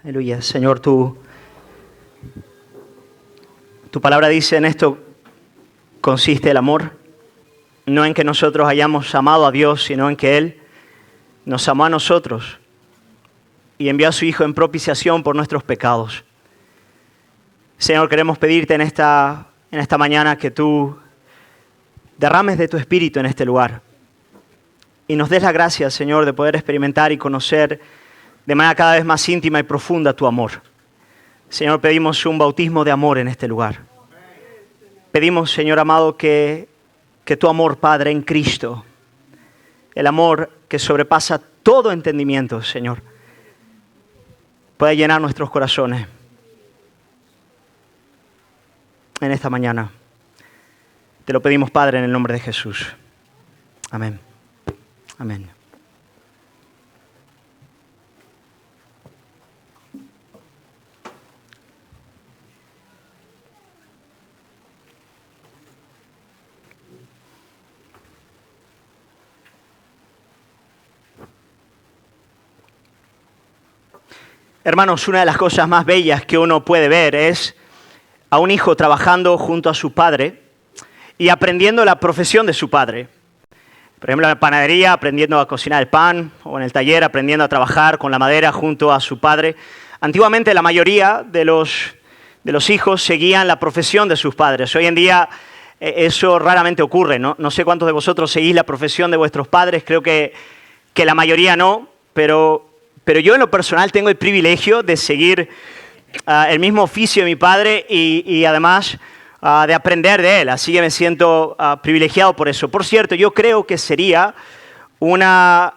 Aleluya. Señor, tu palabra dice en esto consiste el amor, no en que nosotros hayamos amado a Dios, sino en que Él nos amó a nosotros y envió a su Hijo en propiciación por nuestros pecados. Señor, queremos pedirte en esta mañana que tú derrames de tu Espíritu en este lugar y nos des la gracia, Señor, de poder experimentar y conocer de manera cada vez más íntima y profunda tu amor. Señor, pedimos un bautismo de amor en este lugar. Pedimos, Señor amado, que tu amor, Padre, en Cristo, el amor que sobrepasa todo entendimiento, Señor, pueda llenar nuestros corazones en esta mañana. Te lo pedimos, Padre, en el nombre de Jesús. Amén. Amén. Hermanos, una de las cosas más bellas que uno puede ver es a un hijo trabajando junto a su padre y aprendiendo la profesión de su padre. Por ejemplo, en la panadería, aprendiendo a cocinar el pan, o en el taller, aprendiendo a trabajar con la madera junto a su padre. Antiguamente, la mayoría de los hijos seguían la profesión de sus padres. Hoy en día, eso raramente ocurre, ¿no? No sé cuántos de vosotros seguís la profesión de vuestros padres, creo que la mayoría no, pero yo en lo personal tengo el privilegio de seguir el mismo oficio de mi padre y además de aprender de él. Así que me siento privilegiado por eso. Por cierto, yo creo que sería una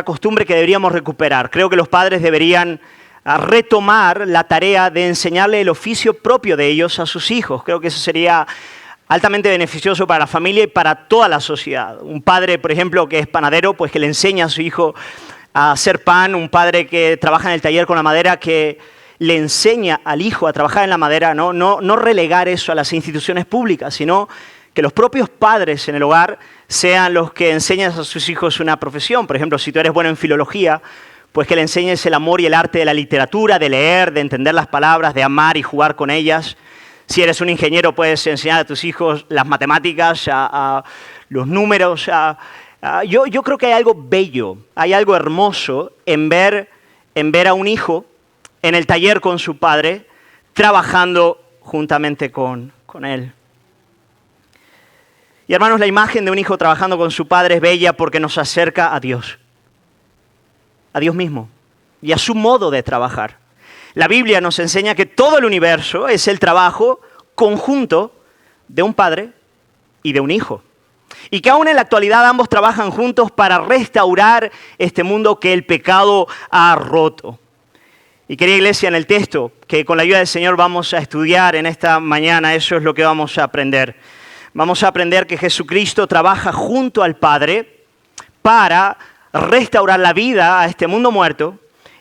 costumbre que deberíamos recuperar. Creo que los padres deberían retomar la tarea de enseñarle el oficio propio de ellos a sus hijos. Creo que eso sería altamente beneficioso para la familia y para toda la sociedad. Un padre, por ejemplo, que es panadero, pues que le enseña a su hijo a hacer pan. Un padre que trabaja en el taller con la madera, que le enseña al hijo a trabajar en la madera. No relegar eso a las instituciones públicas, sino que los propios padres en el hogar sean los que enseñan a sus hijos una profesión. Por ejemplo, si tú eres bueno en filología, pues que le enseñes el amor y el arte de la literatura, de leer, de entender las palabras, de amar y jugar con ellas. Si eres un ingeniero, puedes enseñar a tus hijos las matemáticas, a los números. Yo creo que hay algo bello, hay algo hermoso en ver a un hijo en el taller con su padre, trabajando juntamente con él. Y hermanos, la imagen de un hijo trabajando con su padre es bella porque nos acerca a Dios mismo y a su modo de trabajar. La Biblia nos enseña que todo el universo es el trabajo conjunto de un padre y de un hijo. Y que aún en la actualidad ambos trabajan juntos para restaurar este mundo que el pecado ha roto. Y querida iglesia, en el texto que con la ayuda del Señor vamos a estudiar en esta mañana, eso es lo que vamos a aprender. Vamos a aprender que Jesucristo trabaja junto al Padre para restaurar la vida a este mundo muerto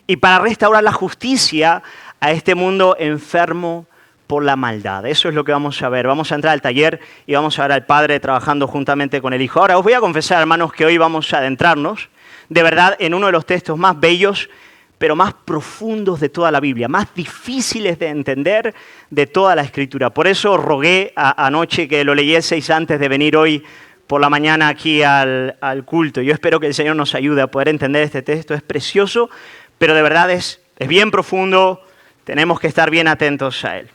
y para restaurar la justicia a este mundo enfermo por la maldad. Eso es lo que vamos a ver. Vamos a entrar al taller y vamos a ver al Padre trabajando juntamente con el Hijo. Ahora, os voy a confesar, hermanos, que hoy vamos a adentrarnos de verdad en uno de los textos más bellos pero más profundos de toda la Biblia, más difíciles de entender de toda la Escritura. Por eso rogué anoche que lo leyeseis antes de venir hoy por la mañana aquí al culto. Yo espero que el Señor nos ayude a poder entender este texto. Es precioso, pero de verdad es bien profundo. Tenemos que estar bien atentos a él.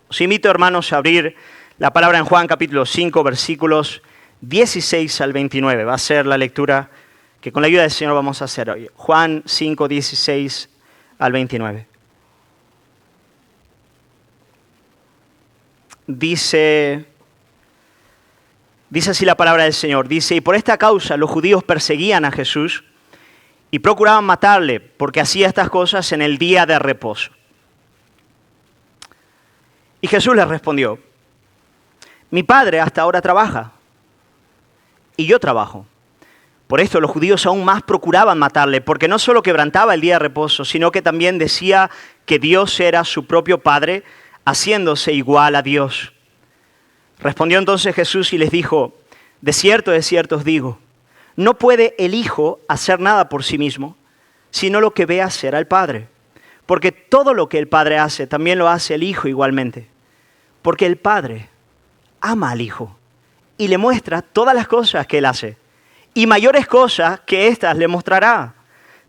Os invito, hermanos, a abrir la palabra en Juan capítulo 5, versículos 16 al 29. Va a ser la lectura que con la ayuda del Señor vamos a hacer hoy. Juan 5, 16 al 29. Dice así la palabra del Señor. Dice, y por esta causa los judíos perseguían a Jesús y procuraban matarle, porque hacía estas cosas en el día de reposo. Y Jesús les respondió, mi Padre hasta ahora trabaja y yo trabajo. Por esto los judíos aún más procuraban matarle, porque no solo quebrantaba el día de reposo, sino que también decía que Dios era su propio Padre, haciéndose igual a Dios. Respondió entonces Jesús y les dijo, de cierto os digo, no puede el Hijo hacer nada por sí mismo, sino lo que ve hacer al Padre. Porque todo lo que el Padre hace, también lo hace el Hijo igualmente. Porque el Padre ama al Hijo y le muestra todas las cosas que Él hace. Y mayores cosas que éstas le mostrará.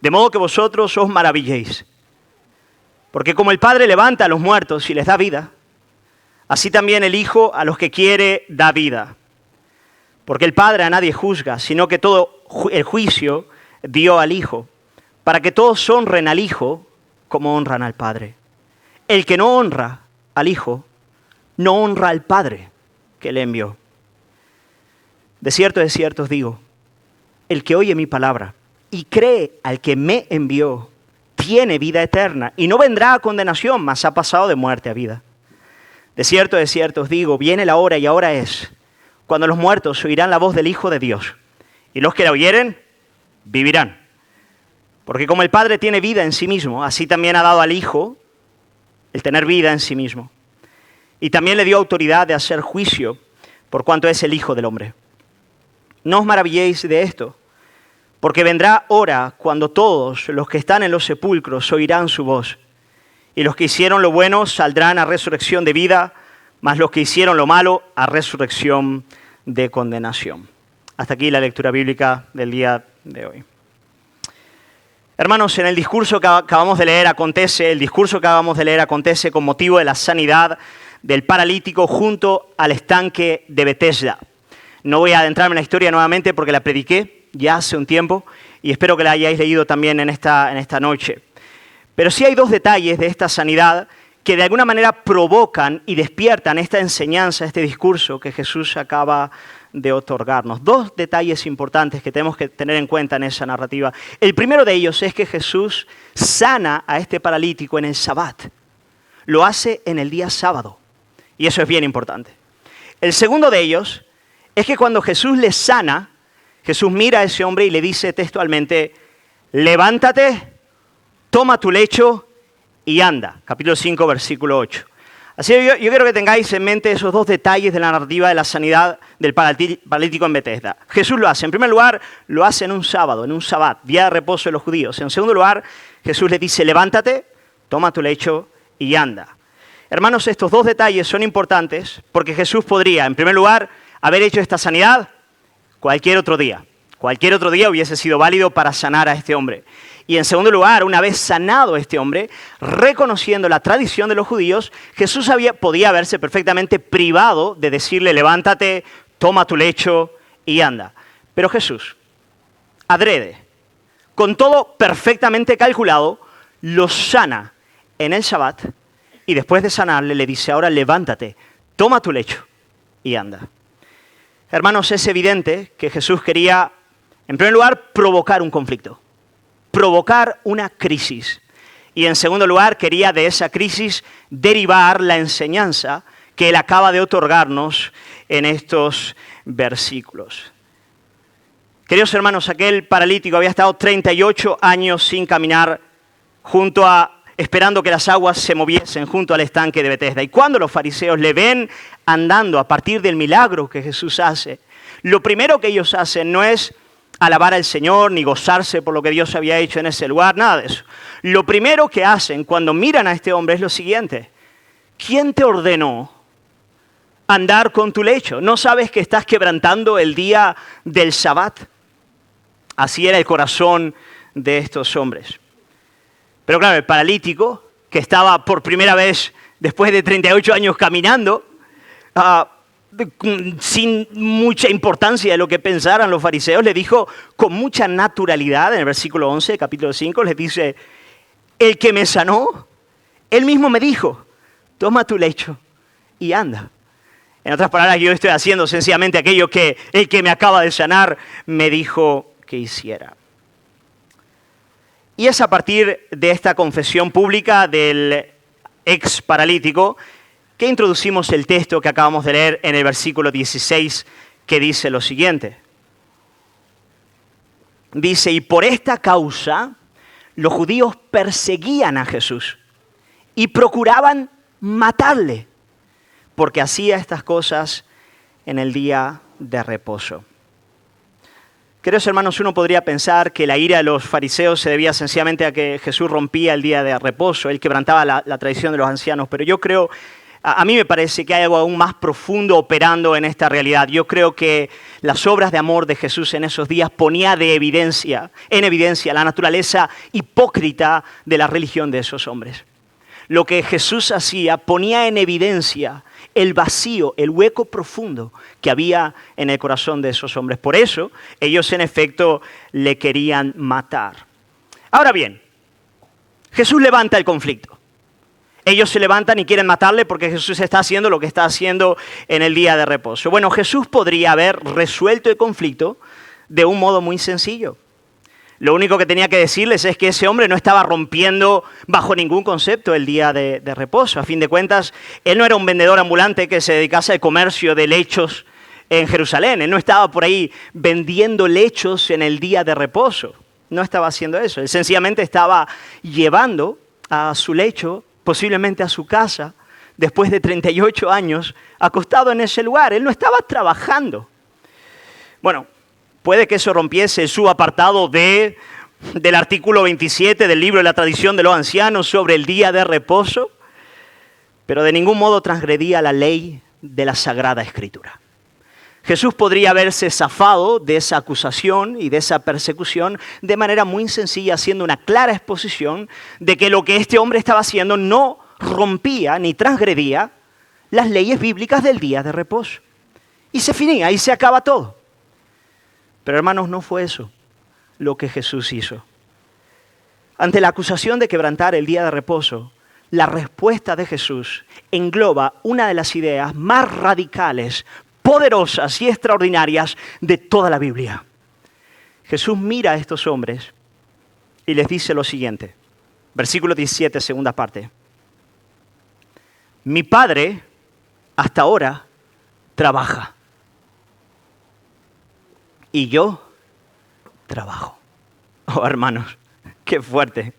De modo que vosotros os maravilléis. Porque como el Padre levanta a los muertos y les da vida, así también el Hijo a los que quiere da vida. Porque el Padre a nadie juzga, sino que todo el juicio dio al Hijo, para que todos honren al Hijo como honran al Padre. El que no honra al Hijo, no honra al Padre que le envió. De cierto os digo, el que oye mi palabra y cree al que me envió, tiene vida eterna y no vendrá a condenación, mas ha pasado de muerte a vida. De cierto os digo, viene la hora y ahora es, cuando los muertos oirán la voz del Hijo de Dios, y los que la oyeren, vivirán. Porque como el Padre tiene vida en sí mismo, así también ha dado al Hijo el tener vida en sí mismo. Y también le dio autoridad de hacer juicio, por cuanto es el Hijo del Hombre. No os maravilléis de esto, porque vendrá hora cuando todos los que están en los sepulcros oirán su voz, y los que hicieron lo bueno saldrán a resurrección de vida, mas los que hicieron lo malo a resurrección de condenación. Hasta aquí la lectura bíblica del día de hoy. Hermanos, en el discurso que acabamos de leer acontece con motivo de la sanidad del paralítico junto al estanque de Betesda. No voy a adentrarme en la historia nuevamente porque la prediqué ya hace un tiempo y espero que la hayáis leído también en esta noche. Pero sí hay dos detalles de esta sanidad que de alguna manera provocan y despiertan esta enseñanza, este discurso que Jesús acaba de otorgarnos. Dos detalles importantes que tenemos que tener en cuenta en esa narrativa. El primero de ellos es que Jesús sana a este paralítico en el Sabbat. Lo hace en el día sábado. Y eso es bien importante. El segundo de ellos es que cuando Jesús le sana, Jesús mira a ese hombre y le dice textualmente, levántate, toma tu lecho y anda. Capítulo 5, versículo 8. Así que yo quiero que tengáis en mente esos dos detalles de la narrativa de la sanidad del paralítico en Betesda. Jesús lo hace. En primer lugar, lo hace en un sábado, en un sabbat, día de reposo de los judíos. En segundo lugar, Jesús le dice, levántate, toma tu lecho y anda. Hermanos, estos dos detalles son importantes porque Jesús podría, en primer lugar, haber hecho esta sanidad cualquier otro día. Cualquier otro día hubiese sido válido para sanar a este hombre. Y en segundo lugar, una vez sanado este hombre, reconociendo la tradición de los judíos, Jesús podía haberse perfectamente privado de decirle, levántate, toma tu lecho y anda. Pero Jesús, adrede, con todo perfectamente calculado, lo sana en el Sabbat y después de sanarle le dice, ahora levántate, toma tu lecho y anda. Hermanos, es evidente que Jesús quería, en primer lugar, provocar un conflicto. Provocar una crisis. Y en segundo lugar, quería de esa crisis derivar la enseñanza que Él acaba de otorgarnos en estos versículos. Queridos hermanos, aquel paralítico había estado 38 años sin caminar esperando que las aguas se moviesen junto al estanque de Betesda. Y cuando los fariseos le ven andando a partir del milagro que Jesús hace, lo primero que ellos hacen no es alabar al Señor, ni gozarse por lo que Dios había hecho en ese lugar, nada de eso. Lo primero que hacen cuando miran a este hombre es lo siguiente. ¿Quién te ordenó andar con tu lecho? ¿No sabes que estás quebrantando el día del Sabbat? Así era el corazón de estos hombres. Pero claro, el paralítico, que estaba por primera vez después de 38 años caminando, sin mucha importancia de lo que pensaran los fariseos, le dijo con mucha naturalidad, en el versículo 11, capítulo 5, les dice, el que me sanó, él mismo me dijo, toma tu lecho y anda. En otras palabras, yo estoy haciendo sencillamente aquello que el que me acaba de sanar me dijo que hiciera. Y es a partir de esta confesión pública del ex paralítico que introducimos el texto que acabamos de leer en el versículo 16, que dice lo siguiente. Dice, y por esta causa los judíos perseguían a Jesús y procuraban matarle, porque hacía estas cosas en el día de reposo. Queridos hermanos, uno podría pensar que la ira de los fariseos se debía sencillamente a que Jesús rompía el día de reposo, él quebrantaba la tradición de los ancianos, pero yo creo, a mí me parece que hay algo aún más profundo operando en esta realidad. Yo creo que las obras de amor de Jesús en esos días ponía en evidencia la naturaleza hipócrita de la religión de esos hombres. Lo que Jesús hacía ponía en evidencia el vacío, el hueco profundo que había en el corazón de esos hombres. Por eso ellos en efecto le querían matar. Ahora bien, Jesús levanta el conflicto. Ellos se levantan y quieren matarle porque Jesús está haciendo lo que está haciendo en el día de reposo. Bueno, Jesús podría haber resuelto el conflicto de un modo muy sencillo. Lo único que tenía que decirles es que ese hombre no estaba rompiendo bajo ningún concepto el día de reposo. A fin de cuentas, él no era un vendedor ambulante que se dedicase al comercio de lechos en Jerusalén. Él no estaba por ahí vendiendo lechos en el día de reposo. No estaba haciendo eso. Él sencillamente estaba llevando a su lecho, posiblemente a su casa, después de 38 años, acostado en ese lugar. Él no estaba trabajando. Bueno, puede que eso rompiese su apartado del artículo 27 del libro de la tradición de los ancianos sobre el día de reposo, pero de ningún modo transgredía la ley de la Sagrada Escritura. Jesús podría haberse zafado de esa acusación y de esa persecución de manera muy sencilla, haciendo una clara exposición de que lo que este hombre estaba haciendo no rompía ni transgredía las leyes bíblicas del día de reposo. Y se finía, y se acaba todo. Pero hermanos, no fue eso lo que Jesús hizo. Ante la acusación de quebrantar el día de reposo, la respuesta de Jesús engloba una de las ideas más radicales, poderosas y extraordinarias de toda la Biblia. Jesús mira a estos hombres y les dice lo siguiente. Versículo 17, segunda parte. Mi Padre hasta ahora trabaja. Y yo trabajo. Oh, hermanos, qué fuerte.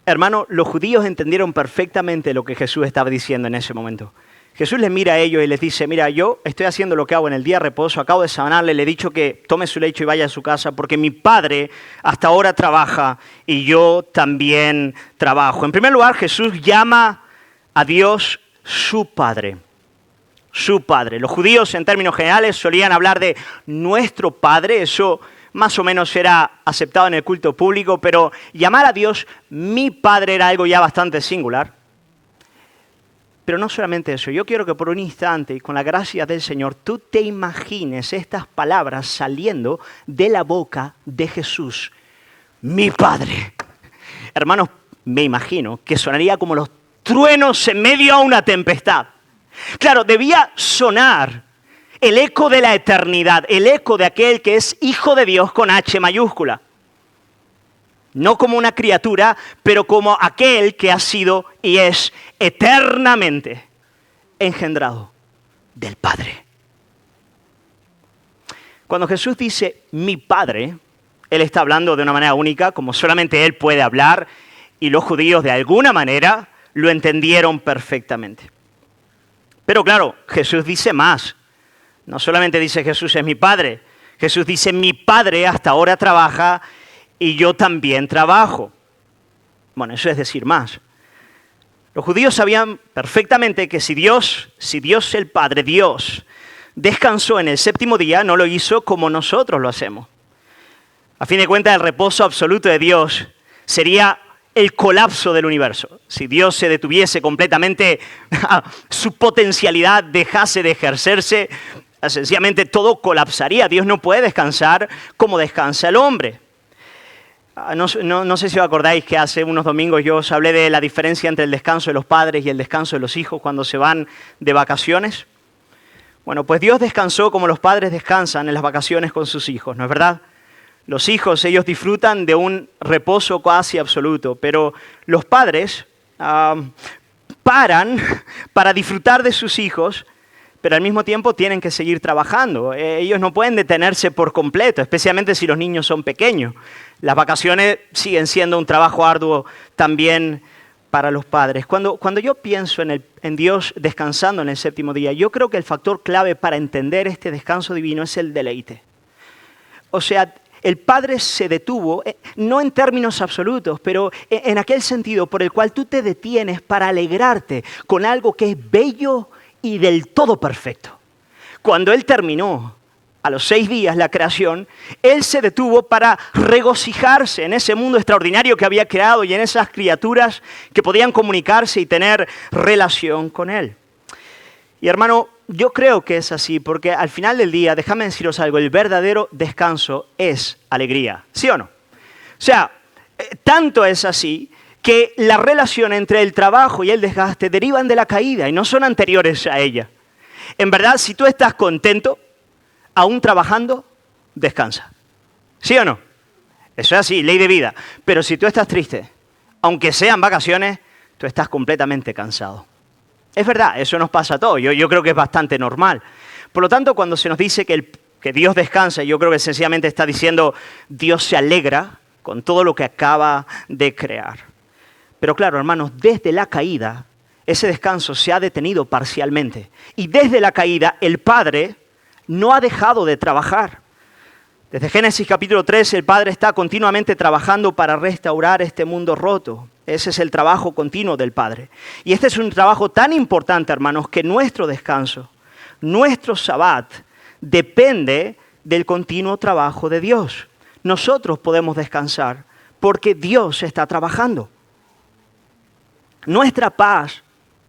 Hermanos, los judíos entendieron perfectamente lo que Jesús estaba diciendo en ese momento. Jesús les mira a ellos y les dice, mira, yo estoy haciendo lo que hago en el día de reposo, acabo de sanarle, le he dicho que tome su lecho y vaya a su casa, porque mi Padre hasta ahora trabaja y yo también trabajo. En primer lugar, Jesús llama a Dios su Padre. Su Padre. Los judíos en términos generales solían hablar de nuestro Padre, eso más o menos era aceptado en el culto público, pero llamar a Dios mi Padre era algo ya bastante singular. Pero no solamente eso, yo quiero que por un instante y con la gracia del Señor tú te imagines estas palabras saliendo de la boca de Jesús. Mi Padre. Hermanos, me imagino que sonaría como los truenos en medio a una tempestad. Claro, debía sonar el eco de la eternidad, el eco de aquel que es Hijo de Dios con H mayúscula. No como una criatura, pero como aquel que ha sido y es eternamente engendrado del Padre. Cuando Jesús dice mi Padre, Él está hablando de una manera única, como solamente Él puede hablar, y los judíos de alguna manera lo entendieron perfectamente. Pero claro, Jesús dice más. No solamente dice Jesús es mi Padre, Jesús dice mi Padre hasta ahora trabaja y yo también trabajo. Bueno, eso es decir más. Los judíos sabían perfectamente que si Dios el Padre, Dios, descansó en el séptimo día, no lo hizo como nosotros lo hacemos. A fin de cuentas, el reposo absoluto de Dios sería el colapso del universo. Si Dios se detuviese completamente, su potencialidad dejase de ejercerse, sencillamente todo colapsaría. Dios no puede descansar como descansa el hombre. No sé si os acordáis que hace unos domingos yo os hablé de la diferencia entre el descanso de los padres y el descanso de los hijos cuando se van de vacaciones. Bueno, pues Dios descansó como los padres descansan en las vacaciones con sus hijos, ¿no es verdad? Los hijos, ellos disfrutan de un reposo casi absoluto, pero los padres paran para disfrutar de sus hijos, pero al mismo tiempo tienen que seguir trabajando. Ellos no pueden detenerse por completo, especialmente si los niños son pequeños. Las vacaciones siguen siendo un trabajo arduo también para los padres. Cuando yo pienso en Dios descansando en el séptimo día, yo creo que el factor clave para entender este descanso divino es el deleite. O sea, el Padre se detuvo, no en términos absolutos, pero en aquel sentido por el cual tú te detienes para alegrarte con algo que es bello y del todo perfecto. Cuando Él terminó, a los 6 días, la creación, Él se detuvo para regocijarse en ese mundo extraordinario que había creado y en esas criaturas que podían comunicarse y tener relación con Él. Y hermano, yo creo que es así, porque al final del día, déjame deciros algo, el verdadero descanso es alegría, ¿sí o no? O sea, tanto es así que la relación entre el trabajo y el desgaste derivan de la caída y no son anteriores a ella. En verdad, si tú estás contento, aún trabajando, descansa. ¿Sí o no? Eso es así, ley de vida. Pero si tú estás triste, aunque sean vacaciones, tú estás completamente cansado. Es verdad, eso nos pasa a todos. Yo creo que es bastante normal. Por lo tanto, cuando se nos dice que Dios descansa, yo creo que sencillamente está diciendo Dios se alegra con todo lo que acaba de crear. Pero claro, hermanos, desde la caída, ese descanso se ha detenido parcialmente. Y desde la caída, el Padre no ha dejado de trabajar. Desde Génesis capítulo 3, el Padre está continuamente trabajando para restaurar este mundo roto. Ese es el trabajo continuo del Padre. Y este es un trabajo tan importante, hermanos, que nuestro descanso, nuestro Sabbat, depende del continuo trabajo de Dios. Nosotros podemos descansar porque Dios está trabajando. Nuestra paz,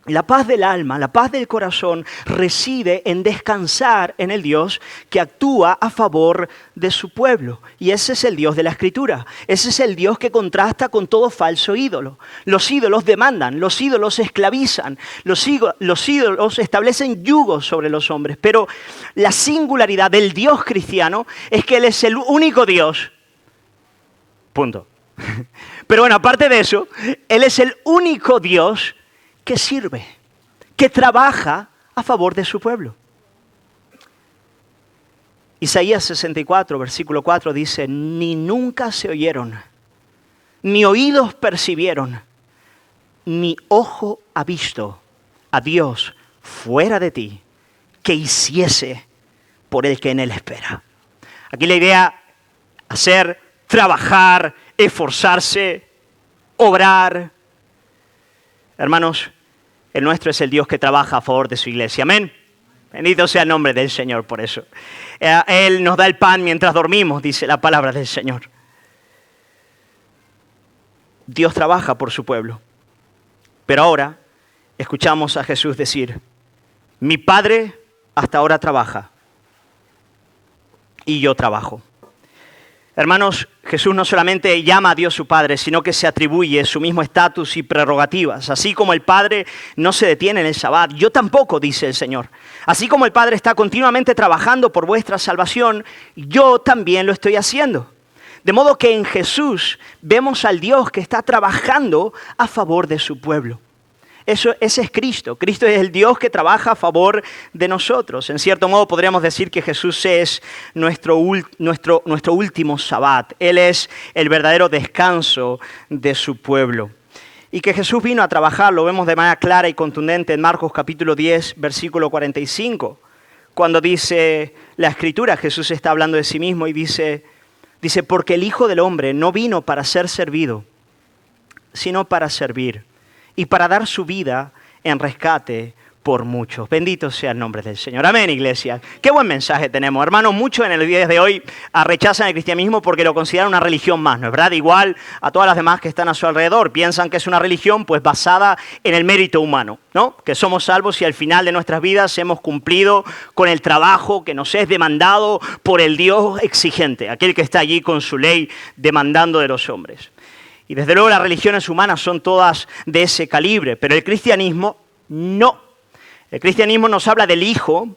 la paz del alma, la paz del corazón, reside en descansar en el Dios que actúa a favor de su pueblo. Y ese es el Dios de la Escritura. Ese es el Dios que contrasta con todo falso ídolo. Los ídolos demandan, los ídolos esclavizan, los ídolos establecen yugos sobre los hombres. Pero la singularidad del Dios cristiano es que Él es el único Dios. Punto. Pero bueno, aparte de eso, Él es el único Dios que sirve, que trabaja a favor de su pueblo. Isaías 64, versículo 4 dice, ni nunca se oyeron, ni oídos percibieron, ni ojo ha visto a Dios fuera de ti, que hiciese por el que en Él espera. Aquí la idea, hacer, trabajar, esforzarse, obrar. Hermanos, el nuestro es el Dios que trabaja a favor de su iglesia. Amén. Bendito sea el nombre del Señor por eso. Él nos da el pan mientras dormimos, dice la palabra del Señor. Dios trabaja por su pueblo. Pero ahora escuchamos a Jesús decir, mi Padre hasta ahora trabaja y yo trabajo. Hermanos, Jesús no solamente llama a Dios su Padre, sino que se atribuye su mismo estatus y prerrogativas. Así como el Padre no se detiene en el Sabbat, yo tampoco, dice el Señor. Así como el Padre está continuamente trabajando por vuestra salvación, yo también lo estoy haciendo. De modo que en Jesús vemos al Dios que está trabajando a favor de su pueblo. Ese es Cristo. Cristo es el Dios que trabaja a favor de nosotros. En cierto modo podríamos decir que Jesús es nuestro último Sabbat. Él es el verdadero descanso de su pueblo. Y que Jesús vino a trabajar, lo vemos de manera clara y contundente en Marcos capítulo 10, versículo 45. Cuando dice la Escritura, Jesús está hablando de sí mismo y dice, porque el Hijo del Hombre no vino para ser servido, sino para servir y para dar su vida en rescate por muchos. Bendito sea el nombre del Señor. Amén, iglesia. Qué buen mensaje tenemos. Hermanos, muchos en el día de hoy rechazan el cristianismo porque lo consideran una religión más, ¿no es verdad? Igual a todas las demás que están a su alrededor. Piensan que es una religión pues basada en el mérito humano, ¿no? Que somos salvos y al final de nuestras vidas hemos cumplido con el trabajo que nos es demandado por el Dios exigente, aquel que está allí con su ley demandando de los hombres. Y desde luego las religiones humanas son todas de ese calibre, pero el cristianismo no. El cristianismo nos habla del Hijo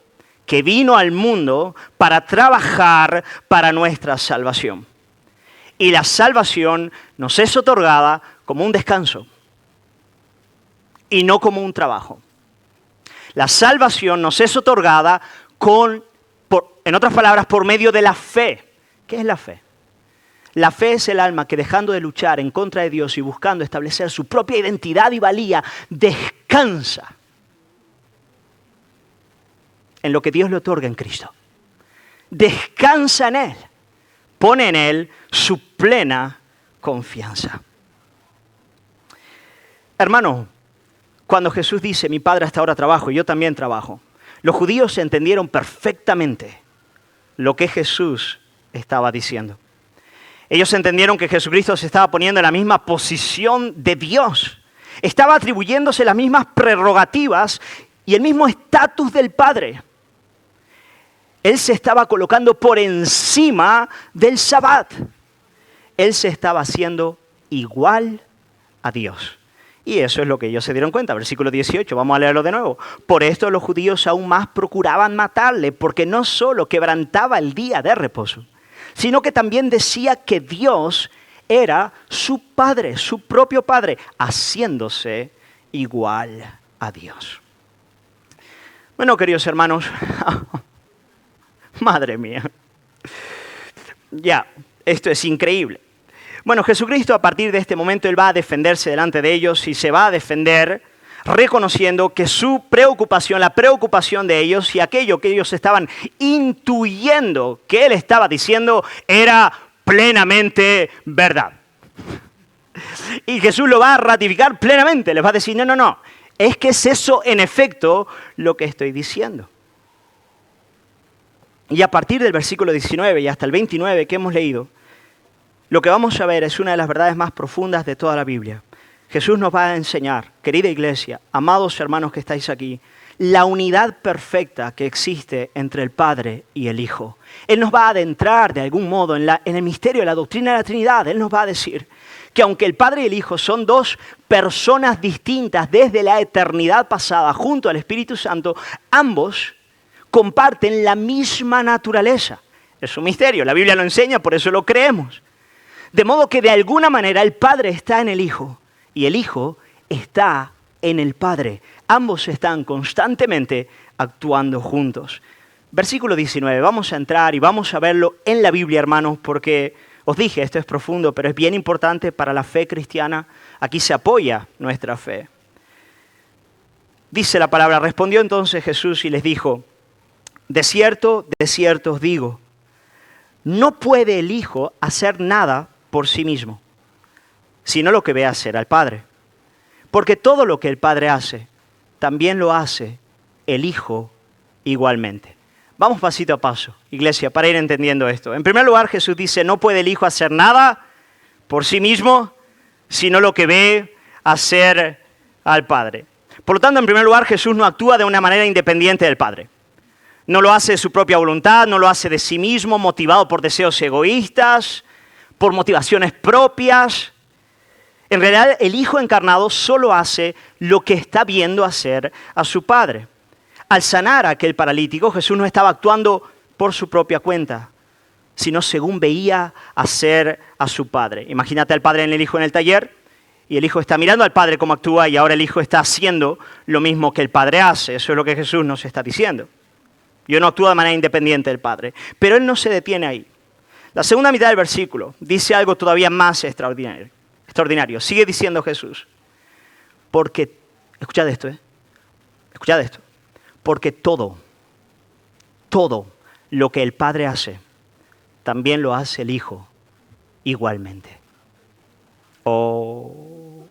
que vino al mundo para trabajar para nuestra salvación. Y la salvación nos es otorgada como un descanso y no como un trabajo. La salvación nos es otorgada en otras palabras, por medio de la fe. ¿Qué es la fe? La fe es el alma que, dejando de luchar en contra de Dios y buscando establecer su propia identidad y valía, descansa en lo que Dios le otorga en Cristo. Descansa en Él. pone en Él su plena confianza. Hermano, cuando Jesús dice, mi Padre hasta ahora trabajo y yo también trabajo, los judíos entendieron perfectamente lo que Jesús estaba diciendo. Ellos entendieron que Jesucristo se estaba poniendo en la misma posición de Dios. Estaba atribuyéndose las mismas prerrogativas y el mismo estatus del Padre. Él se estaba colocando por encima del Sabbat. Él se estaba haciendo igual a Dios. Y eso es lo que ellos se dieron cuenta. Versículo 18, vamos a leerlo de nuevo. Por esto los judíos aún más procuraban matarle, porque no solo quebrantaba el día de reposo, sino que también decía que Dios era su Padre, su propio Padre, haciéndose igual a Dios. Bueno, queridos hermanos, madre mía, ya, esto es increíble. Bueno, Jesucristo a partir de este momento, Él va a defenderse delante de ellos y se va a defender reconociendo que su preocupación, la preocupación de ellos y aquello que ellos estaban intuyendo que Él estaba diciendo era plenamente verdad. Y Jesús lo va a ratificar plenamente, les va a decir, no, es que es eso en efecto lo que estoy diciendo. Y a partir del versículo 19 y hasta el 29 que hemos leído, lo que vamos a ver es una de las verdades más profundas de toda la Biblia. Jesús nos va a enseñar, querida iglesia, amados hermanos que estáis aquí, la unidad perfecta que existe entre el Padre y el Hijo. Él nos va a adentrar de algún modo en el misterio de la doctrina de la Trinidad. Él nos va a decir que aunque el Padre y el Hijo son dos personas distintas desde la eternidad pasada junto al Espíritu Santo, ambos comparten la misma naturaleza. Es un misterio, la Biblia lo enseña, por eso lo creemos. De modo que de alguna manera el Padre está en el Hijo y el Hijo está en el Padre. Ambos están constantemente actuando juntos. Versículo 19, vamos a entrar y vamos a verlo en la Biblia, hermanos, porque os dije, esto es profundo, pero es bien importante para la fe cristiana. Aquí se apoya nuestra fe. Dice la palabra, respondió entonces Jesús y les dijo, de cierto os digo, no puede el Hijo hacer nada por sí mismo, sino lo que ve hacer al Padre. Porque todo lo que el Padre hace, también lo hace el Hijo igualmente. Vamos pasito a paso, iglesia, para ir entendiendo esto. En primer lugar, Jesús dice, no puede el Hijo hacer nada por sí mismo, sino lo que ve hacer al Padre. Por lo tanto, en primer lugar, Jesús no actúa de una manera independiente del Padre. No lo hace de su propia voluntad, no lo hace de sí mismo, motivado por deseos egoístas, por motivaciones propias. En realidad, el Hijo encarnado solo hace lo que está viendo hacer a su Padre. Al sanar a aquel paralítico, Jesús no estaba actuando por su propia cuenta, sino según veía hacer a su Padre. Imagínate al Padre en el Hijo en el taller, y el Hijo está mirando al Padre cómo actúa, y ahora el Hijo está haciendo lo mismo que el Padre hace. Eso es lo que Jesús nos está diciendo. Yo no actúo de manera independiente del Padre, pero Él no se detiene ahí. La segunda mitad del versículo dice algo todavía más extraordinario. Sigue diciendo Jesús, porque, escuchad esto, escuchad esto, porque todo lo que el Padre hace, también lo hace el Hijo igualmente. Ok.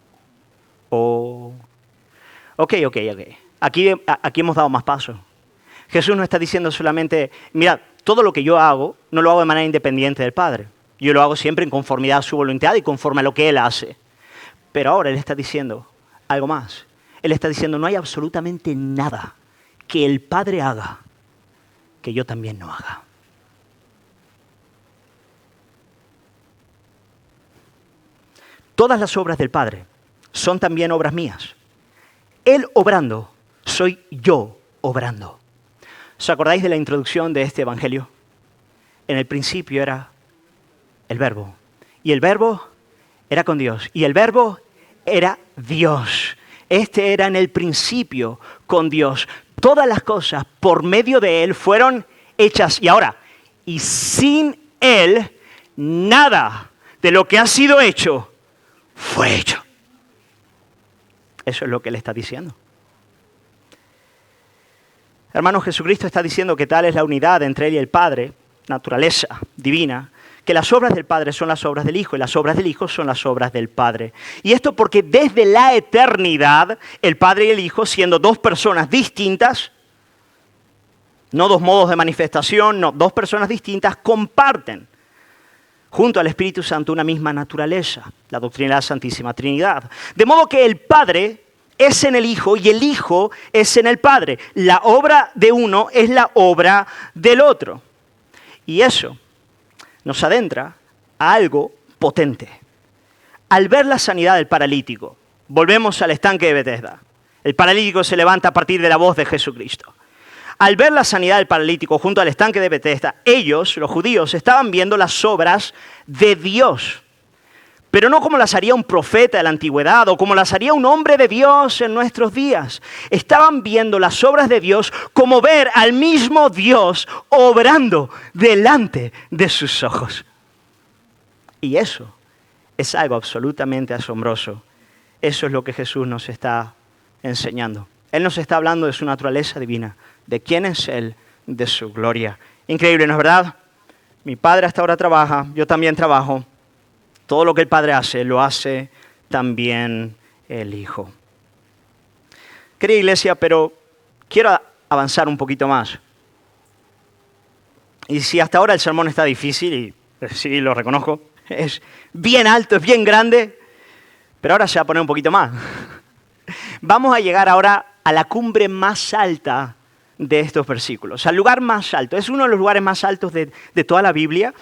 Aquí hemos dado más pasos. Jesús no está diciendo solamente, mira, todo lo que yo hago, no lo hago de manera independiente del Padre. Yo lo hago siempre en conformidad a su voluntad y conforme a lo que Él hace. Pero ahora Él está diciendo algo más. Él está diciendo, no hay absolutamente nada que el Padre haga que yo también no haga. Todas las obras del Padre son también obras mías. Él obrando, soy yo obrando. ¿Os acordáis de la introducción de este evangelio? En el principio era el Verbo. Y el Verbo era con Dios. Y el Verbo era Dios. Este era en el principio con Dios. Todas las cosas por medio de Él fueron hechas. Y ahora, y sin Él, nada de lo que ha sido hecho fue hecho. Eso es lo que Él está diciendo. Hermanos, Jesucristo está diciendo que tal es la unidad entre Él y el Padre, naturaleza divina, que las obras del Padre son las obras del Hijo y las obras del Hijo son las obras del Padre. Y esto porque desde la eternidad, el Padre y el Hijo, siendo dos personas distintas, no dos modos de manifestación, no, dos personas distintas, comparten junto al Espíritu Santo una misma naturaleza, la doctrina de la Santísima Trinidad. De modo que el Padre es en el Hijo y el Hijo es en el Padre. La obra de uno es la obra del otro. Y eso nos adentra a algo potente. Al ver la sanidad del paralítico, volvemos al estanque de Betesda. El paralítico se levanta a partir de la voz de Jesucristo. Al ver la sanidad del paralítico junto al estanque de Betesda, ellos, los judíos, estaban viendo las obras de Dios. Pero no como las haría un profeta de la antigüedad o como las haría un hombre de Dios en nuestros días. Estaban viendo las obras de Dios como ver al mismo Dios obrando delante de sus ojos. Y eso es algo absolutamente asombroso. Eso es lo que Jesús nos está enseñando. Él nos está hablando de su naturaleza divina, de quién es Él, de su gloria. Increíble, ¿no es verdad? Mi Padre hasta ahora trabaja, yo también trabajo. Todo lo que el Padre hace, lo hace también el Hijo. Querida iglesia, pero quiero avanzar un poquito más. Y si hasta ahora el sermón está difícil, y sí, lo reconozco, es bien alto, es bien grande, pero ahora se va a poner un poquito más. Vamos a llegar ahora a la cumbre más alta de estos versículos, al lugar más alto. Es uno de los lugares más altos de toda la Biblia.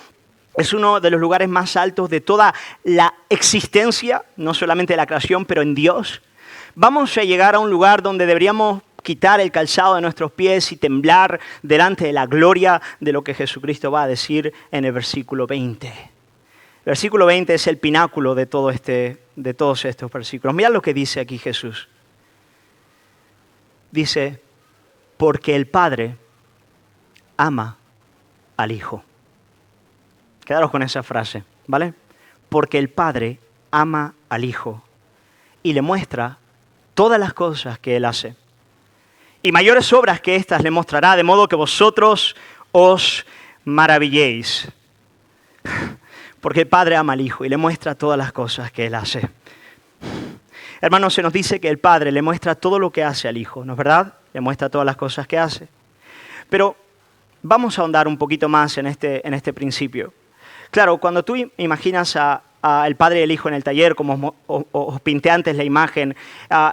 Es uno de los lugares más altos de toda la existencia, no solamente de la creación, pero en Dios. Vamos a llegar a un lugar donde deberíamos quitar el calzado de nuestros pies y temblar delante de la gloria de lo que Jesucristo va a decir en el versículo 20. El versículo 20 es el pináculo de todos estos versículos. Mira lo que dice aquí Jesús. Dice, porque el Padre ama al Hijo. Quedaros con esa frase, ¿vale? Porque el Padre ama al Hijo y le muestra todas las cosas que Él hace. Y mayores obras que estas le mostrará, de modo que vosotros os maravilléis. Porque el Padre ama al Hijo y le muestra todas las cosas que Él hace. Hermanos, se nos dice que el Padre le muestra todo lo que hace al Hijo, ¿no es verdad? Le muestra todas las cosas que hace. Pero vamos a ahondar un poquito más en este principio. Claro, cuando tú imaginas al Padre y el Hijo en el taller, como os pinté antes la imagen,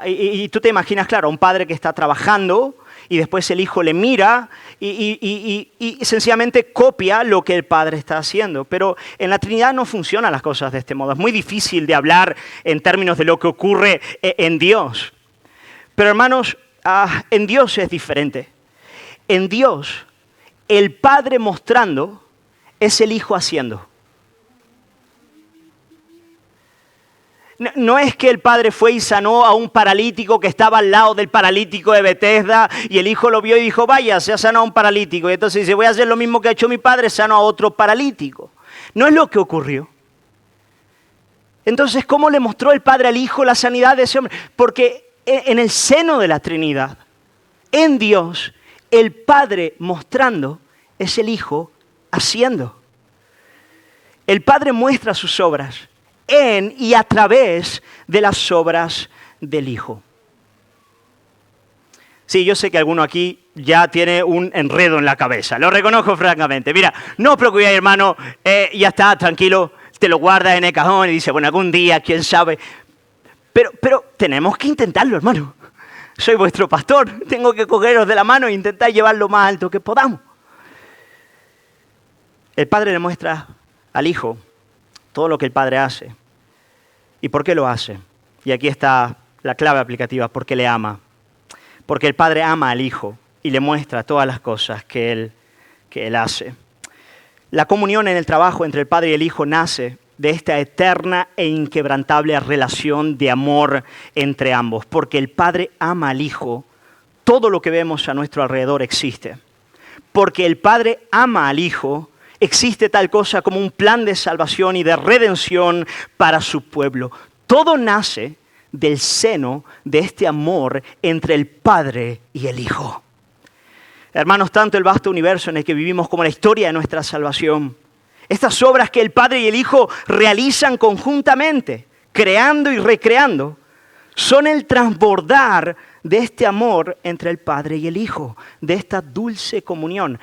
y tú te imaginas, claro, un padre que está trabajando y después el Hijo le mira y sencillamente copia lo que el Padre está haciendo. Pero en la Trinidad no funcionan las cosas de este modo. Es muy difícil de hablar en términos de lo que ocurre en Dios. Pero hermanos, en Dios es diferente. En Dios, el Padre mostrando es el Hijo haciendo. No es que el Padre fue y sanó a un paralítico que estaba al lado del paralítico de Betesda y el Hijo lo vio y dijo, vaya, se ha sanado a un paralítico. Y entonces dice, voy a hacer lo mismo que ha hecho mi Padre, sano a otro paralítico. No es lo que ocurrió. Entonces, ¿cómo le mostró el Padre al Hijo la sanidad de ese hombre? Porque en el seno de la Trinidad, en Dios, el Padre mostrando es el Hijo haciendo. El Padre muestra sus obras en y a través de las obras del Hijo. Sí, yo sé que alguno aquí ya tiene un enredo en la cabeza, lo reconozco francamente. Mira, no os preocupéis, hermano, ya está, tranquilo, te lo guardas en el cajón y dices, bueno, algún día, quién sabe. Pero tenemos que intentarlo, hermano. Soy vuestro pastor, tengo que cogeros de la mano e intentar llevarlo más alto que podamos. El Padre le muestra al Hijo todo lo que el Padre hace. ¿Y por qué lo hace? Y aquí está la clave aplicativa, porque le ama. Porque el Padre ama al Hijo y le muestra todas las cosas que Él hace. La comunión en el trabajo entre el Padre y el Hijo nace de esta eterna e inquebrantable relación de amor entre ambos. Porque el Padre ama al Hijo, todo lo que vemos a nuestro alrededor existe. Porque el Padre ama al Hijo, existe tal cosa como un plan de salvación y de redención para su pueblo. Todo nace del seno de este amor entre el Padre y el Hijo. Hermanos, tanto el vasto universo en el que vivimos como la historia de nuestra salvación Estas obras que el Padre y el Hijo realizan conjuntamente, creando y recreando, son el transbordar de este amor entre el Padre y el Hijo, de esta dulce comunión.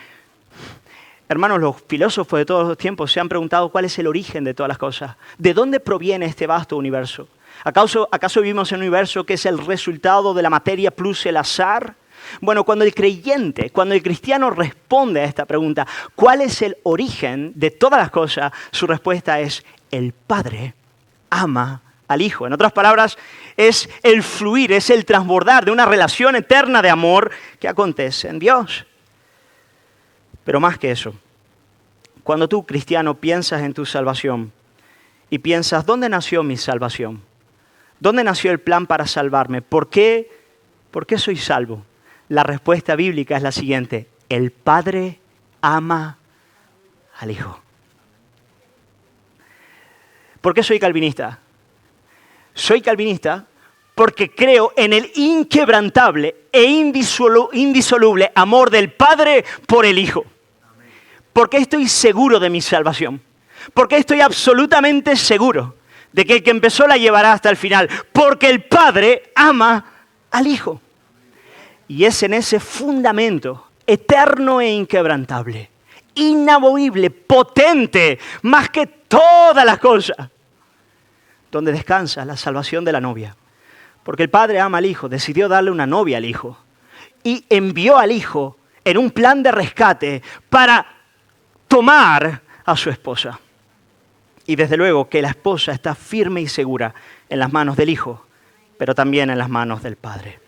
Hermanos, los filósofos de todos los tiempos se han preguntado cuál es el origen de todas las cosas. ¿De dónde proviene este vasto universo? ¿Acaso vivimos en un universo que es el resultado de la materia plus el azar? Bueno, cuando el cristiano responde a esta pregunta, ¿cuál es el origen de todas las cosas? Su respuesta es: el Padre ama al Hijo. En otras palabras, es el fluir, es el transbordar de una relación eterna de amor que acontece en Dios. Pero más que eso, cuando tú, cristiano, piensas en tu salvación y piensas, ¿dónde nació mi salvación? ¿Dónde nació el plan para salvarme? ¿Por qué soy salvo? La respuesta bíblica es la siguiente: el Padre ama al Hijo. ¿Por qué soy calvinista? Soy calvinista porque creo en el inquebrantable e indisoluble amor del Padre por el Hijo. Porque estoy seguro de mi salvación. Porque estoy absolutamente seguro de que el que empezó la llevará hasta el final. Porque el Padre ama al Hijo. Y es en ese fundamento eterno e inquebrantable, inamovible, potente, más que todas las cosas, donde descansa la salvación de la novia. Porque el Padre ama al Hijo, decidió darle una novia al Hijo y envió al Hijo en un plan de rescate para tomar a su esposa. Y desde luego que la esposa está firme y segura en las manos del Hijo, pero también en las manos del Padre.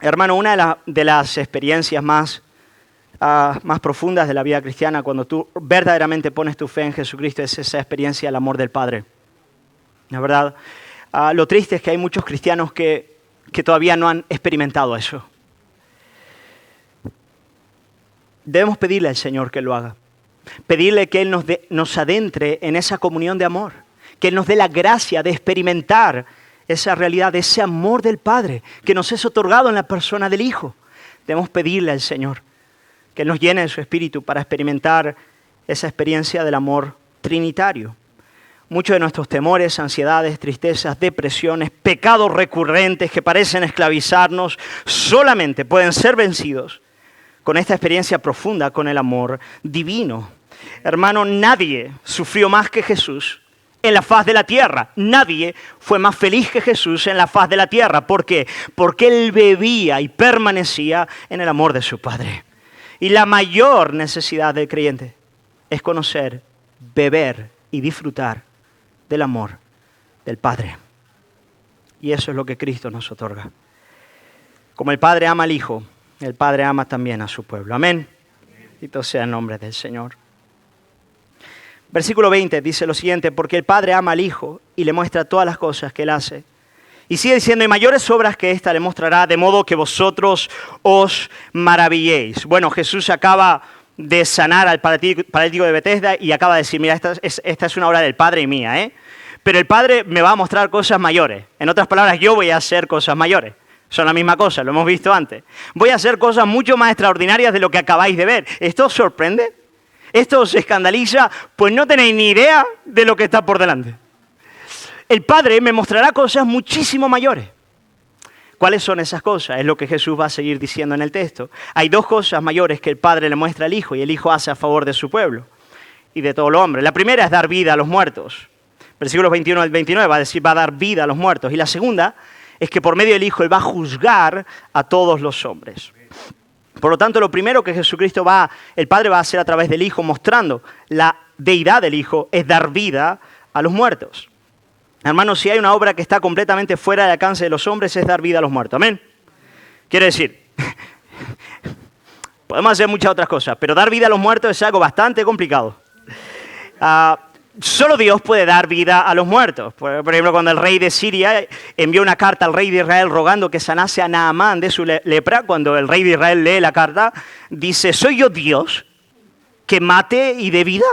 Hermano, una de las experiencias más profundas de la vida cristiana, cuando tú verdaderamente pones tu fe en Jesucristo, es esa experiencia del amor del Padre. La verdad, lo triste es que hay muchos cristianos que todavía no han experimentado eso. Debemos pedirle al Señor que lo haga. Pedirle que Él nos adentre en esa comunión de amor. Que Él nos dé la gracia de experimentar esa realidad, ese amor del Padre que nos es otorgado en la persona del Hijo. Debemos pedirle al Señor que Él nos llene de su Espíritu para experimentar esa experiencia del amor trinitario. Muchos de nuestros temores, ansiedades, tristezas, depresiones, pecados recurrentes que parecen esclavizarnos, solamente pueden ser vencidos con esta experiencia profunda con el amor divino. Hermano, nadie sufrió más que Jesús en la faz de la tierra. Nadie fue más feliz que Jesús en la faz de la tierra. ¿Por qué? Porque Él bebía y permanecía en el amor de su Padre. Y la mayor necesidad del creyente es conocer, beber y disfrutar del amor del Padre. Y eso es lo que Cristo nos otorga. Como el Padre ama al Hijo, el Padre ama también a su pueblo. Amén. Bendito sea el nombre del Señor. Versículo 20 dice lo siguiente: porque el Padre ama al Hijo y le muestra todas las cosas que Él hace. Y sigue diciendo: y mayores obras que esta le mostrará, de modo que vosotros os maravilléis. Bueno, Jesús acaba de sanar al paralítico de Betesda y acaba de decir: mira, esta es una obra del Padre y mía, ¿eh? Pero el Padre me va a mostrar cosas mayores. En otras palabras, yo voy a hacer cosas mayores. Son la misma cosa, lo hemos visto antes. Voy a hacer cosas mucho más extraordinarias de lo que acabáis de ver. ¿Esto os sorprende? ¿Esto os escandaliza? Pues no tenéis ni idea de lo que está por delante. El Padre me mostrará cosas muchísimo mayores. ¿Cuáles son esas cosas? Es lo que Jesús va a seguir diciendo en el texto. Hay dos cosas mayores que el Padre le muestra al Hijo y el Hijo hace a favor de su pueblo y de todo el hombre. La primera es dar vida a los muertos. Versículos 21 al 29 va a decir: va a dar vida a los muertos. Y la segunda es que por medio del Hijo Él va a juzgar a todos los hombres. Por lo tanto, lo primero que el Padre va a hacer a través del Hijo, mostrando la deidad del Hijo, es dar vida a los muertos. Hermanos, si hay una obra que está completamente fuera del alcance de los hombres, es dar vida a los muertos. Amén. Quiere decir, podemos hacer muchas otras cosas, pero dar vida a los muertos es algo bastante complicado. Solo Dios puede dar vida a los muertos. Por ejemplo, cuando el rey de Siria envió una carta al rey de Israel rogando que sanase a Naamán de su lepra, cuando el rey de Israel lee la carta, dice: ¿soy yo Dios que mate y dé vida?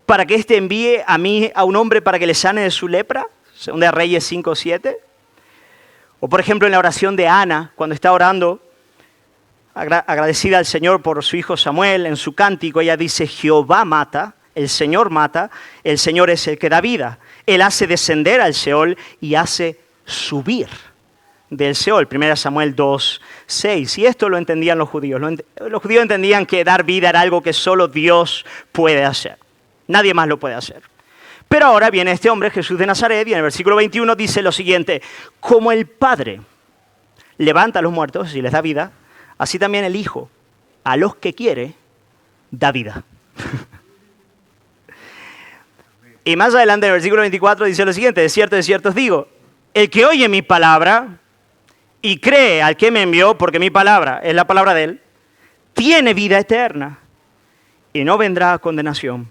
¿Para que éste envíe a mí a un hombre para que le sane de su lepra? Segunda de Reyes 5:7. O por ejemplo en la oración de Ana, cuando está orando agradecida al Señor por su hijo Samuel, en su cántico ella dice: Jehová mata, el Señor es el que da vida. Él hace descender al Seol y hace subir del Seol. 1 Samuel 2:6. Y esto lo entendían los judíos. Los judíos entendían que dar vida era algo que solo Dios puede hacer. Nadie más lo puede hacer. Pero ahora viene este hombre, Jesús de Nazaret, y en el versículo 21 dice lo siguiente: como el Padre levanta a los muertos y les da vida, así también el Hijo, a los que quiere, da vida. Y más adelante, en el versículo 24, dice lo siguiente: de cierto os digo, el que oye mi palabra y cree al que me envió, porque mi palabra es la palabra de él, tiene vida eterna y no vendrá a condenación,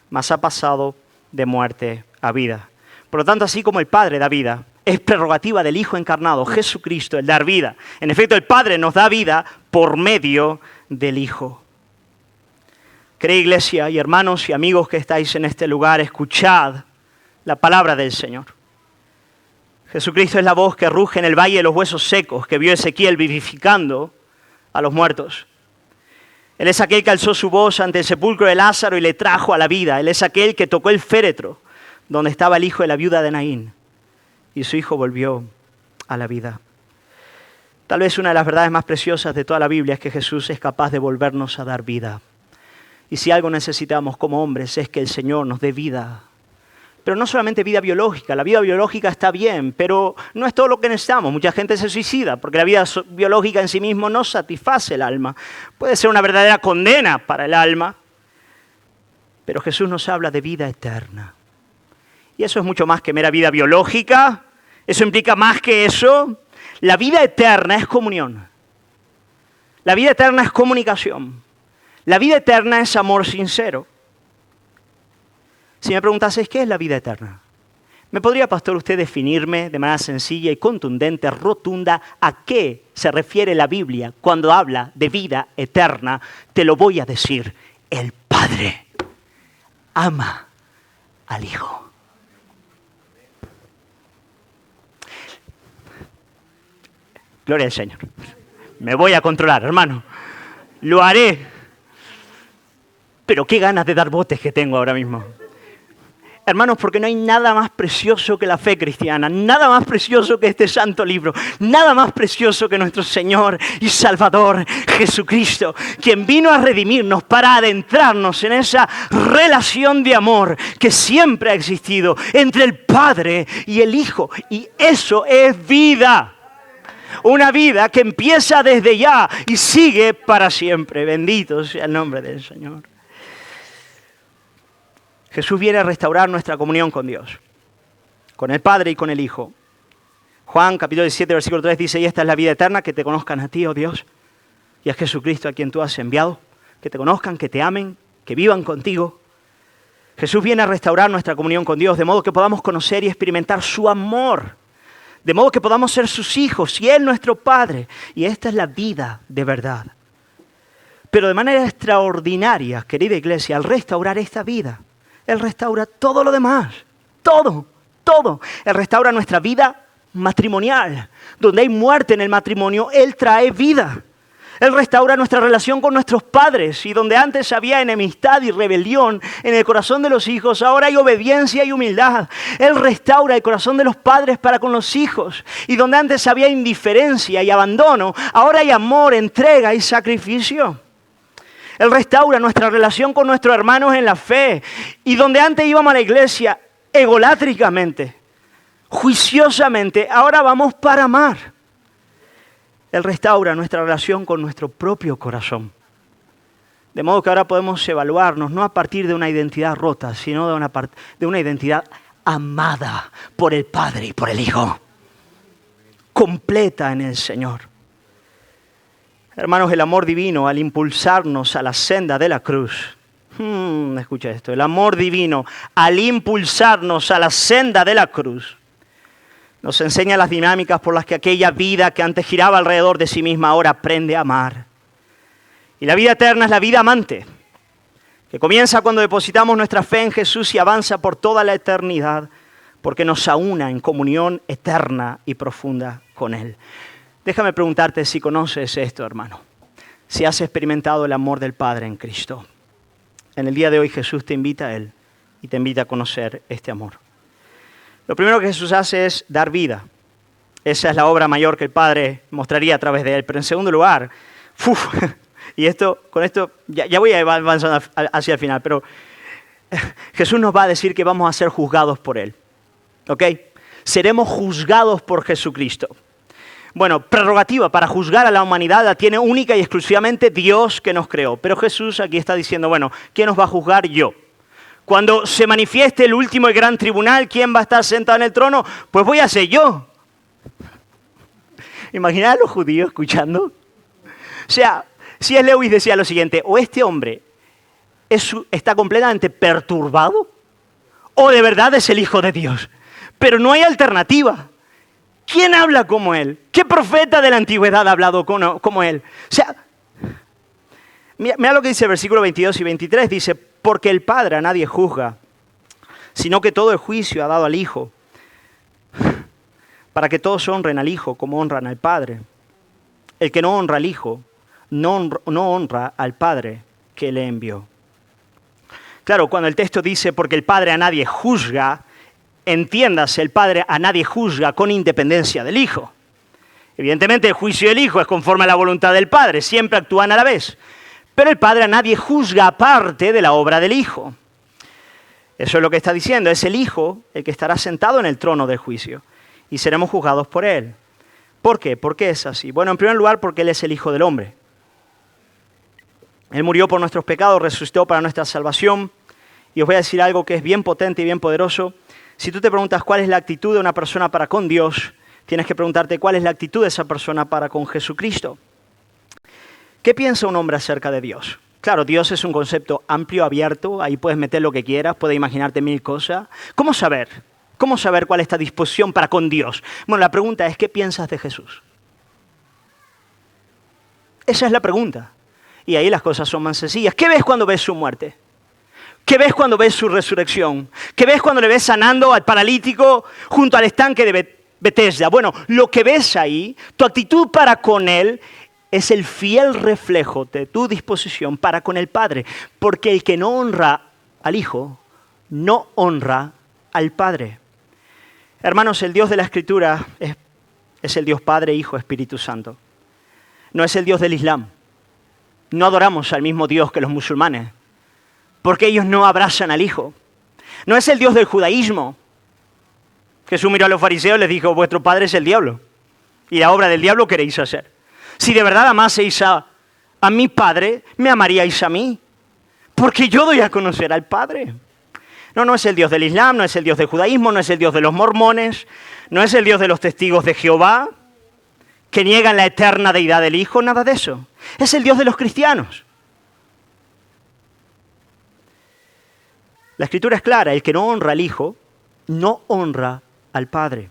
mas ha pasado de muerte a vida. Por lo tanto, así como el Padre da vida, es prerrogativa del Hijo encarnado, Jesucristo, el dar vida. En efecto, el Padre nos da vida por medio del Hijo. Querida iglesia y hermanos y amigos que estáis en este lugar, escuchad la palabra del Señor. Jesucristo es la voz que ruge en el valle de los huesos secos, que vio Ezequiel vivificando a los muertos. Él es aquel que alzó su voz ante el sepulcro de Lázaro y le trajo a la vida. Él es aquel que tocó el féretro donde estaba el hijo de la viuda de Naín, y su hijo volvió a la vida. Tal vez una de las verdades más preciosas de toda la Biblia es que Jesús es capaz de volvernos a dar vida. Y si algo necesitamos como hombres es que el Señor nos dé vida. Pero no solamente vida biológica. La vida biológica está bien, pero no es todo lo que necesitamos. Mucha gente se suicida porque la vida biológica en sí mismo no satisface el alma. Puede ser una verdadera condena para el alma. Pero Jesús nos habla de vida eterna. Y eso es mucho más que mera vida biológica. Eso implica más que eso. La vida eterna es comunión. La vida eterna es comunicación. La vida eterna es amor sincero. Si me preguntases, ¿qué es la vida eterna? ¿Me podría, pastor, usted definirme de manera sencilla y contundente, rotunda, a qué se refiere la Biblia cuando habla de vida eterna? Te lo voy a decir. El Padre ama al Hijo. Gloria al Señor. Me voy a controlar, hermano. Lo haré. Pero qué ganas de dar botes que tengo ahora mismo. Hermanos, porque no hay nada más precioso que la fe cristiana, nada más precioso que este santo libro, nada más precioso que nuestro Señor y Salvador Jesucristo, quien vino a redimirnos para adentrarnos en esa relación de amor que siempre ha existido entre el Padre y el Hijo. Y eso es vida. Una vida que empieza desde ya y sigue para siempre. Bendito sea el nombre del Señor. Jesús viene a restaurar nuestra comunión con Dios, con el Padre y con el Hijo. Juan capítulo 17, versículo 3 dice: y esta es la vida eterna, que te conozcan a ti, oh Dios, y a Jesucristo a quien tú has enviado, que te conozcan, que te amen, que vivan contigo. Jesús viene a restaurar nuestra comunión con Dios, de modo que podamos conocer y experimentar su amor, de modo que podamos ser sus hijos y Él nuestro Padre. Y esta es la vida de verdad. Pero de manera extraordinaria, querida iglesia, al restaurar esta vida, Él restaura todo lo demás, todo. Él restaura nuestra vida matrimonial. Donde hay muerte en el matrimonio, Él trae vida. Él restaura nuestra relación con nuestros padres. Y donde antes había enemistad y rebelión en el corazón de los hijos, ahora hay obediencia y humildad. Él restaura el corazón de los padres para con los hijos. Y donde antes había indiferencia y abandono, ahora hay amor, entrega y sacrificio. Él restaura nuestra relación con nuestros hermanos en la fe. Y donde antes íbamos a la iglesia egolátricamente, juiciosamente, ahora vamos para amar. Él restaura nuestra relación con nuestro propio corazón. De modo que ahora podemos evaluarnos no a partir de una identidad rota, sino de una identidad amada por el Padre y por el Hijo. Completa en el Señor. Hermanos, el amor divino al impulsarnos a la senda de la cruz. Escucha esto. El amor divino al impulsarnos a la senda de la cruz nos enseña las dinámicas por las que aquella vida que antes giraba alrededor de sí misma ahora aprende a amar. Y la vida eterna es la vida amante, que comienza cuando depositamos nuestra fe en Jesús y avanza por toda la eternidad, porque nos aúna en comunión eterna y profunda con Él. Déjame preguntarte si conoces esto, hermano. si has experimentado el amor del Padre en Cristo. En el día de hoy Jesús te invita a Él y te invita a conocer este amor. Lo primero que Jesús hace es dar vida. Esa es la obra mayor que el Padre mostraría a través de Él. Pero en segundo lugar, y con esto ya voy avanzando hacia el final, pero Jesús nos va a decir que vamos a ser juzgados por Él. ¿Ok? Seremos juzgados por Jesucristo. Bueno, prerrogativa para juzgar a la humanidad la tiene única y exclusivamente Dios que nos creó. Pero Jesús aquí está diciendo, bueno, ¿quién nos va a juzgar? Yo. Cuando se manifieste el último y gran tribunal, ¿quién va a estar sentado en el trono? Pues voy a ser yo. Imaginad a los judíos escuchando. O sea, C.S. Lewis decía lo siguiente, o este hombre está completamente perturbado, o de verdad es el Hijo de Dios. Pero no hay alternativa. ¿Quién habla como Él? ¿Qué profeta de la antigüedad ha hablado como Él? O sea, mira lo que dice el versículo 22 y 23. Dice, porque el Padre a nadie juzga, sino que todo el juicio ha dado al Hijo, para que todos honren al Hijo como honran al Padre. El que no honra al Hijo, no honra al Padre que le envió. Claro, cuando el texto dice, porque el Padre a nadie juzga, entiéndase, el Padre a nadie juzga con independencia del Hijo. Evidentemente el juicio del Hijo es conforme a la voluntad del Padre, siempre actúan a la vez. Pero el Padre a nadie juzga aparte de la obra del Hijo. Eso es lo que está diciendo, es el Hijo el que estará sentado en el trono del juicio y seremos juzgados por Él. ¿Por qué? ¿Por qué es así? Bueno, en primer lugar porque Él es el Hijo del Hombre. Él murió por nuestros pecados, resucitó para nuestra salvación. Y os voy a decir algo que es bien potente y bien poderoso. Si tú te preguntas cuál es la actitud de una persona para con Dios, tienes que preguntarte cuál es la actitud de esa persona para con Jesucristo. ¿Qué piensa un hombre acerca de Dios? Claro, Dios es un concepto amplio, abierto, ahí puedes meter lo que quieras, puedes imaginarte mil cosas. ¿Cómo saber? ¿Cómo saber cuál es esta disposición para con Dios? Bueno, la pregunta es, ¿qué piensas de Jesús? Esa es la pregunta. Y ahí las cosas son más sencillas. ¿Qué ves cuando ves su muerte? ¿Qué ves cuando ves su resurrección? ¿Qué ves cuando le ves sanando al paralítico junto al estanque de Betesda? Bueno, lo que ves ahí, tu actitud para con Él, es el fiel reflejo de tu disposición para con el Padre. Porque el que no honra al Hijo, no honra al Padre. Hermanos, el Dios de la Escritura es el Dios Padre, Hijo, Espíritu Santo. No es el Dios del Islam. No adoramos al mismo Dios que los musulmanes, porque ellos no abrazan al Hijo. No es el Dios del judaísmo. Jesús miró a los fariseos y les dijo, vuestro padre es el diablo, y la obra del diablo queréis hacer. Si de verdad amaseis a mi Padre, me amaríais a mí, porque yo doy a conocer al Padre. No es el Dios del Islam, no es el Dios del judaísmo, no es el Dios de los mormones, no es el Dios de los testigos de Jehová, que niegan la eterna deidad del Hijo, nada de eso. Es el Dios de los cristianos. La Escritura es clara, el que no honra al Hijo, no honra al Padre.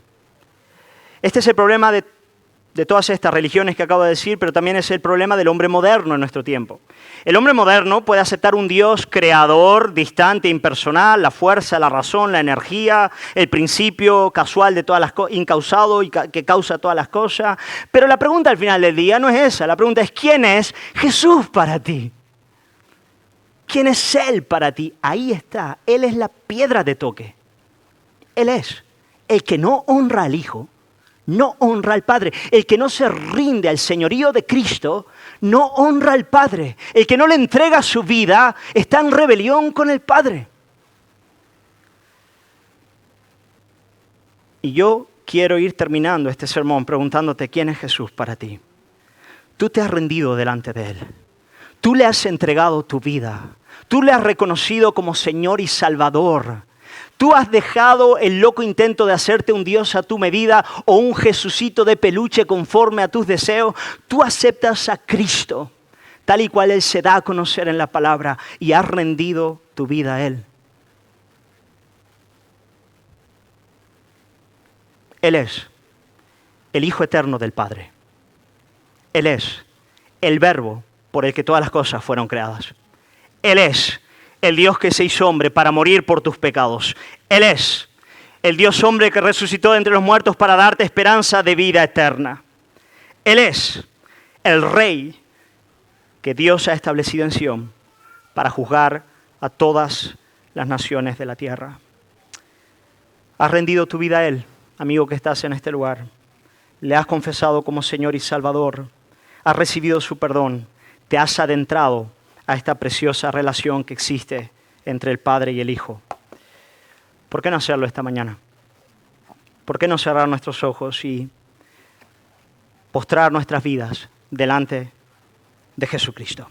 Este es el problema de todas estas religiones que acabo de decir, pero también es el problema del hombre moderno en nuestro tiempo. El hombre moderno puede aceptar un Dios creador, distante, impersonal, la fuerza, la razón, la energía, el principio casual de todas las cosas, incausado y que causa todas las cosas. Pero la pregunta al final del día no es esa, la pregunta es ¿quién es Jesús para ti? ¿Quién es Él para ti? Ahí está, Él es la piedra de toque. Él es el que no honra al Hijo, no honra al Padre. El que no se rinde al señorío de Cristo, no honra al Padre. El que no le entrega su vida está en rebelión con el Padre. Y yo quiero ir terminando este sermón preguntándote quién es Jesús para ti. Tú te has rendido delante de Él. Tú le has entregado tu vida. Tú le has reconocido como Señor y Salvador. Tú has dejado el loco intento de hacerte un Dios a tu medida o un Jesucito de peluche conforme a tus deseos. Tú aceptas a Cristo, tal y cual Él se da a conocer en la palabra, y has rendido tu vida a Él. Él es el Hijo eterno del Padre. Él es el Verbo por el que todas las cosas fueron creadas. Él es el Dios que se hizo hombre para morir por tus pecados. Él es el Dios hombre que resucitó de entre los muertos para darte esperanza de vida eterna. Él es el Rey que Dios ha establecido en Sión para juzgar a todas las naciones de la tierra. ¿Has rendido tu vida a Él, amigo que estás en este lugar? ¿Le has confesado como Señor y Salvador? ¿Has recibido su perdón? ¿Te has adentrado a esta preciosa relación que existe entre el Padre y el Hijo? ¿Por qué no hacerlo esta mañana? ¿Por qué no cerrar nuestros ojos y postrar nuestras vidas delante de Jesucristo?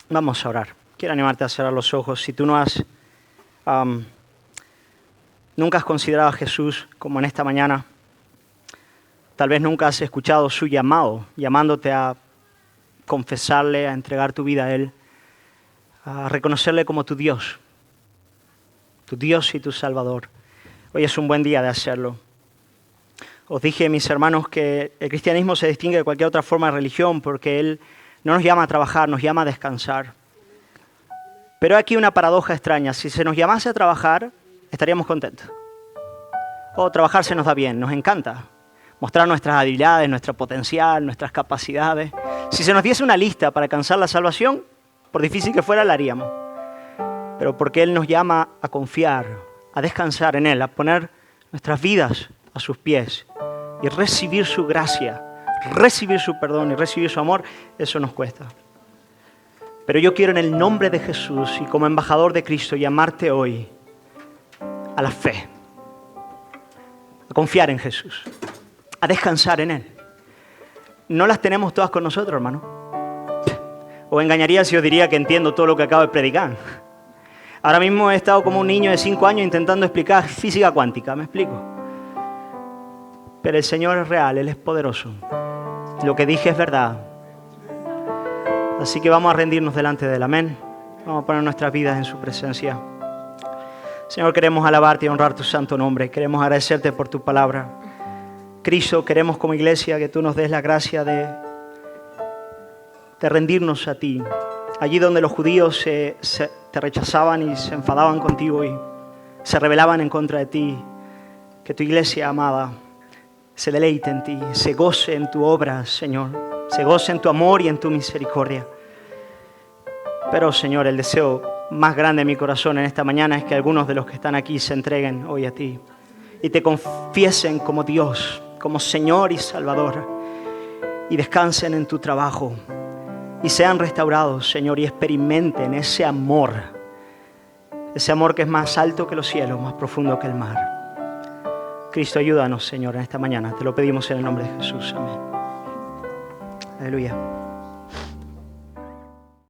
Vamos a orar. Quiero animarte a cerrar los ojos. Si tú nunca has considerado a Jesús como en esta mañana, tal vez nunca has escuchado su llamado, llamándote a confesarle, a entregar tu vida a Él, a reconocerle como tu Dios y tu Salvador. Hoy es un buen día de hacerlo. Os dije, mis hermanos, que el cristianismo se distingue de cualquier otra forma de religión porque Él no nos llama a trabajar, nos llama a descansar. Pero hay aquí una paradoja extraña. Si se nos llamase a trabajar, estaríamos contentos. Trabajar se nos da bien, nos encanta. Mostrar nuestras habilidades, nuestro potencial, nuestras capacidades. Si se nos diese una lista para alcanzar la salvación, por difícil que fuera, la haríamos. Pero porque Él nos llama a confiar, a descansar en Él, a poner nuestras vidas a sus pies y recibir su gracia, recibir su perdón y recibir su amor, eso nos cuesta. Pero yo quiero en el nombre de Jesús y como embajador de Cristo llamarte hoy a la fe, a confiar en Jesús, a descansar en Él. No las tenemos todas con nosotros, hermano. Os engañaría si os diría que entiendo todo lo que acabo de predicar. Ahora mismo he estado como un niño de 5 años intentando explicar física cuántica, ¿me explico? Pero el Señor es real, Él es poderoso. Lo que dije es verdad. Así que vamos a rendirnos delante de Él, amén. Vamos a poner nuestras vidas en su presencia. Señor, queremos alabarte y honrar tu santo nombre. Queremos agradecerte por tu palabra. Cristo, queremos como iglesia que tú nos des la gracia de rendirnos a ti. Allí donde los judíos te rechazaban y se enfadaban contigo y se rebelaban en contra de ti, que tu iglesia amada se deleite en ti, se goce en tu obra, Señor, se goce en tu amor y en tu misericordia. Pero, Señor, el deseo más grande de mi corazón en esta mañana es que algunos de los que están aquí se entreguen hoy a ti y te confiesen como Dios, como Señor y Salvador, y descansen en tu trabajo y sean restaurados, Señor, y experimenten ese amor que es más alto que los cielos, más profundo que el mar. Cristo, ayúdanos, Señor, en esta mañana. Te lo pedimos en el nombre de Jesús. Amén. Aleluya.